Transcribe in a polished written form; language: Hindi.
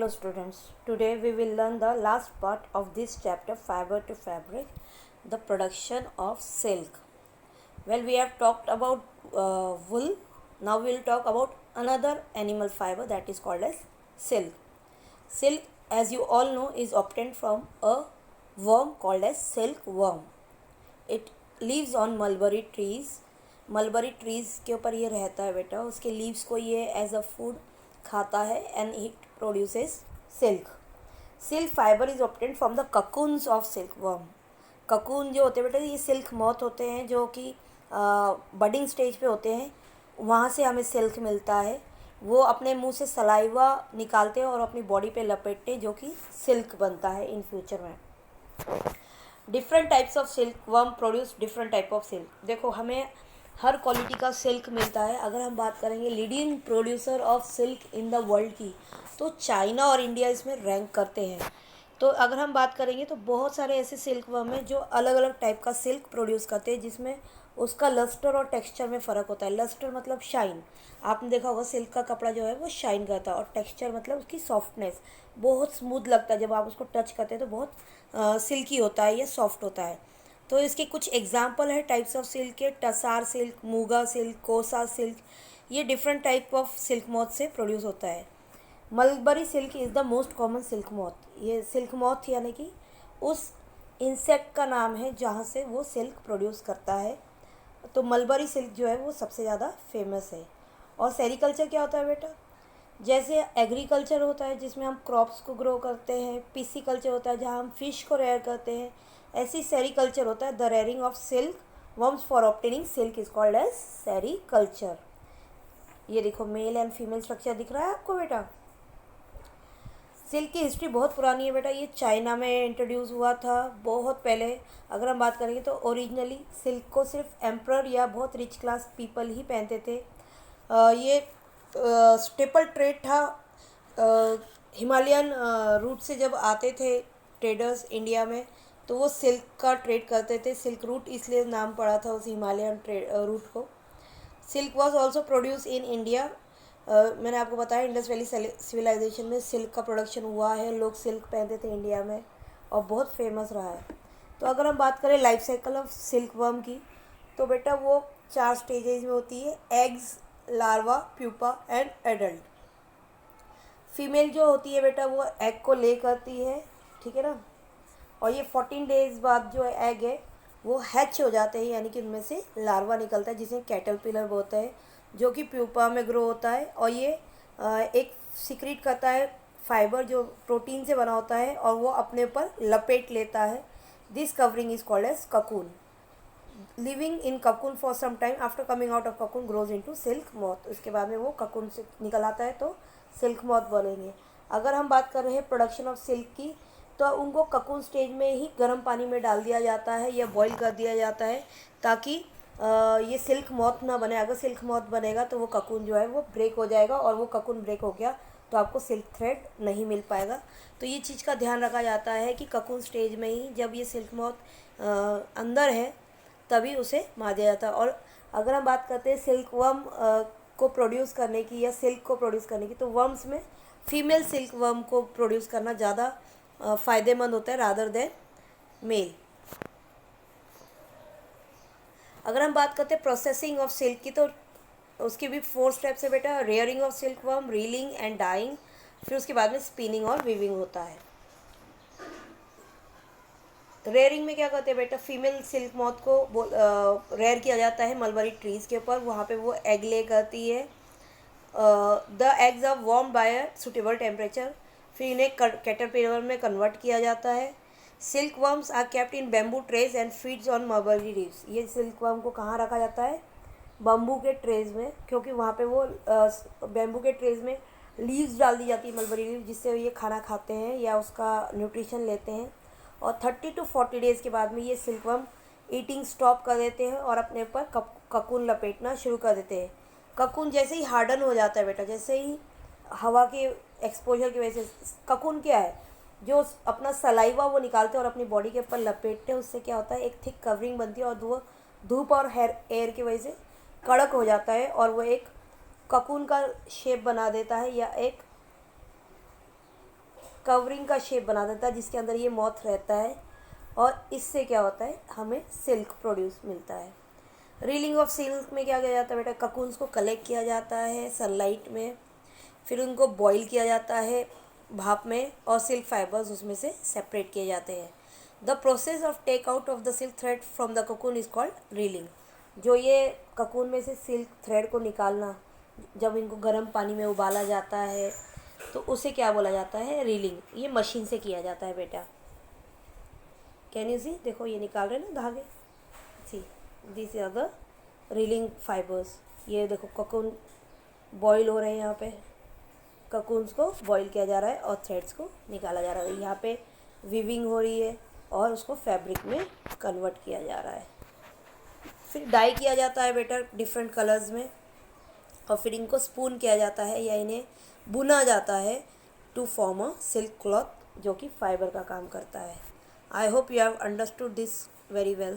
Hello students, today we will learn the last part of this chapter, fiber to fabric, the production of silk. Well, we have talked about wool. Now we will talk about another animal fiber that is called as silk. Silk, as you all know, is obtained from a worm called as silkworm. It lives on mulberry trees. Mulberry trees के ऊपर ये रहता है बेटा. उसके लीव्स को ये एज अ फूड खाता है and it produces silk. Silk fibre is obtained from the cocoons of silk worm. Cocoon जो होते हैं बेटा ये सिल्क मॉथ होते हैं जो कि बडिंग स्टेज पे होते हैं. वहाँ से हमें सिल्क मिलता है. वो अपने मुंह से सलाइवा निकालते हैं और अपनी बॉडी पे लपेटते हैं जो कि सिल्क बनता है इन फ्यूचर में. Different types of silk worm produce different type of silk. देखो हमें हर क्वालिटी का सिल्क मिलता है. अगर हम बात करेंगे leading producer of silk in the world की तो चाइना और इंडिया इसमें रैंक करते हैं. तो अगर हम बात करेंगे तो बहुत सारे ऐसे सिल्क वर्म हैं जो अलग अलग टाइप का सिल्क प्रोड्यूस करते हैं जिसमें उसका लस्टर और टेक्सचर में फ़र्क होता है. लस्टर मतलब शाइन. आपने देखा होगा सिल्क का कपड़ा जो है वो शाइन करता है और टेक्सचर मतलब उसकी सॉफ्टनेस. बहुत स्मूथ लगता है जब आप उसको टच करते हैं तो बहुत सिल्की होता है या सॉफ्ट होता है. तो इसके कुछ एग्जाम्पल है टाइप्स ऑफ सिल्क के. टसार सिल्क, मूगा सिल्क, कोसा सिल्क. ये different type of silk moth से प्रोड्यूस होता है. Mulberry silk is the most common silk moth. ये सिल्क मॉथ यानी कि उस इंसेक्ट का नाम है जहाँ से वो सिल्क प्रोड्यूस करता है. तो मलबरी सिल्क जो है वो सबसे ज़्यादा फेमस है. और सेरिकल्चर क्या होता है बेटा? जैसे एग्रीकल्चर होता है जिसमें हम क्रॉप्स को ग्रो करते हैं. पीसी कल्चर होता है जहाँ हम फिश को रेयर करते हैं. ऐसी सेरिकल्चर होता है the rearing of silk worms for obtaining silk is called as sericulture. ये देखो मेल एंड फीमेल स्ट्रक्चर दिख रहा है आपको बेटा. सिल्क की हिस्ट्री बहुत पुरानी है बेटा. ये चाइना में इंट्रोड्यूस हुआ था बहुत पहले. अगर हम बात करेंगे तो ओरिजिनली सिल्क को सिर्फ एम्प्रर या बहुत रिच क्लास पीपल ही पहनते थे. ये स्टेपल ट्रेड था. हिमालयन रूट से जब आते थे ट्रेडर्स इंडिया में तो वो सिल्क का ट्रेड करते थे. सिल्क रूट इसलिए नाम पड़ा था उस हिमालयन रूट को. Silk was also produce in India. मैंने आपको बताया इंडस वैली सिविलाइजेशन में सिल्क का प्रोडक्शन हुआ है. लोग सिल्क पहनते थे इंडिया में और बहुत फेमस रहा है. तो अगर हम बात करें life cycle of silk worm की तो बेटा वो 4 स्टेजेज में होती है. Eggs, larva, pupa and adult. Female जो होती है बेटा वो एग को ले करती है. ठीक है ना. और ये 14 डेज़ बाद जो एग है वो हैच हो जाते हैं यानी कि उनमें से लार्वा निकलता है जिसे कैटरपिलर बोलते हैं जो कि प्यूपा में ग्रो होता है. और ये एक सीक्रेट करता है फाइबर जो प्रोटीन से बना होता है और वो अपने ऊपर लपेट लेता है. This covering is called as cocoon. Living in cocoon for some time after coming out of cocoon grows into silk moth. उसके बाद में वो ककून से निकल आता है तो सिल्क मॉथ बनेंगे. अगर हम बात कर रहे हैं प्रोडक्शन ऑफ सिल्क की तो उनको ककून स्टेज में ही गर्म पानी में डाल दिया जाता है या बॉईल कर दिया जाता है ताकि ये सिल्क मॉथ ना बने. अगर सिल्क मॉथ बनेगा तो वो ककून जो है वो ब्रेक हो जाएगा और वो ककून ब्रेक हो गया तो आपको सिल्क थ्रेड नहीं मिल पाएगा. तो ये चीज़ का ध्यान रखा जाता है कि ककून स्टेज में ही जब ये सिल्क मॉथ अंदर है तभी उसे मार दिया जाता है. और अगर हम बात करते हैं सिल्क वर्म को प्रोड्यूस करने की या सिल्क को प्रोड्यूस करने की तो वर्म्स में फीमेल सिल्क वर्म को प्रोड्यूस करना ज़्यादा फ़ायदेमंद होता है रादर देन मेल. अगर हम बात करते हैं प्रोसेसिंग ऑफ सिल्क की तो उसकी भी 4 स्टेप्स है बेटा. Rearing of silk worm, reeling and dyeing. फिर उसके बाद में स्पिनिंग और वीविंग होता है. रेयरिंग में क्या करते हैं बेटा? फीमेल सिल्क मॉथ को रेयर किया जाता है मलबरी ट्रीज़ के ऊपर. वहाँ पे वो एग ले करती है. The eggs are warm by a suitable temperature. फिर इन्हें कैटरपिलर में कन्वर्ट किया जाता है. Silk worms are kept in bamboo trays and feeds on mulberry leaves. ये सिल्क वर्म को कहाँ रखा जाता है? बम्बू के ट्रेज में, क्योंकि वहाँ पे वो बैम्बू के ट्रेज में लीव्स डाल दी जाती है मलबरी लीव्स जिससे ये खाना खाते हैं या उसका न्यूट्रिशन लेते हैं. और 30 to 40 डेज़ के बाद में ये सिल्क वर्म ईटिंग स्टॉप कर देते हैं और अपने ऊपर ककून लपेटना शुरू कर देते हैं. ककून जैसे ही हार्डन हो जाता है बेटा, जैसे ही हवा के एक्सपोजर की वजह से, ककून क्या है जो अपना सलाइवा वो निकालते हैं और अपनी बॉडी के ऊपर लपेटते हैं. उससे क्या होता है एक थिक कवरिंग बनती है और धूप और एयर की वजह से कड़क हो जाता है और वो एक ककून का शेप बना देता है या एक कवरिंग का शेप बना देता है जिसके अंदर ये मॉथ रहता है, और इससे क्या होता है, हमें सिल्क प्रोड्यूस मिलता है। रीलिंग ऑफ सिल्क में क्या किया जाता है बेटा, ककून्स को कलेक्ट किया जाता है सनलाइट में, फिर उनको बॉईल किया जाता है भाप में, और सिल्क फाइबर्स उसमें से सेपरेट किए जाते हैं। The process of take out of the silk thread from the cocoon is called reeling. जो ये ककून में से सिल्क थ्रेड को निकालना, जब इनको गर्म पानी में उबाला जाता है तो उसे क्या बोला जाता है, रीलिंग। ये मशीन से किया जाता है बेटा। कैन यू सी, देखो ये निकाल रहे हैं ना धागे, see this are the reeling fibres. ये देखो ककून बॉईल हो रहे हैं, यहाँ पे ककून्स को बॉईल किया जा रहा है और थ्रेड्स को निकाला जा रहा है। यहाँ पे वीविंग हो रही है और उसको फैब्रिक में कन्वर्ट किया जा रहा है। फिर डाई किया जाता है बेटा डिफरेंट कलर्स में, और फिर इनको स्पून किया जाता है या इन्हें बुना जाता है to form a silk cloth, जो कि फाइबर का काम करता है। I hope you have understood this very well.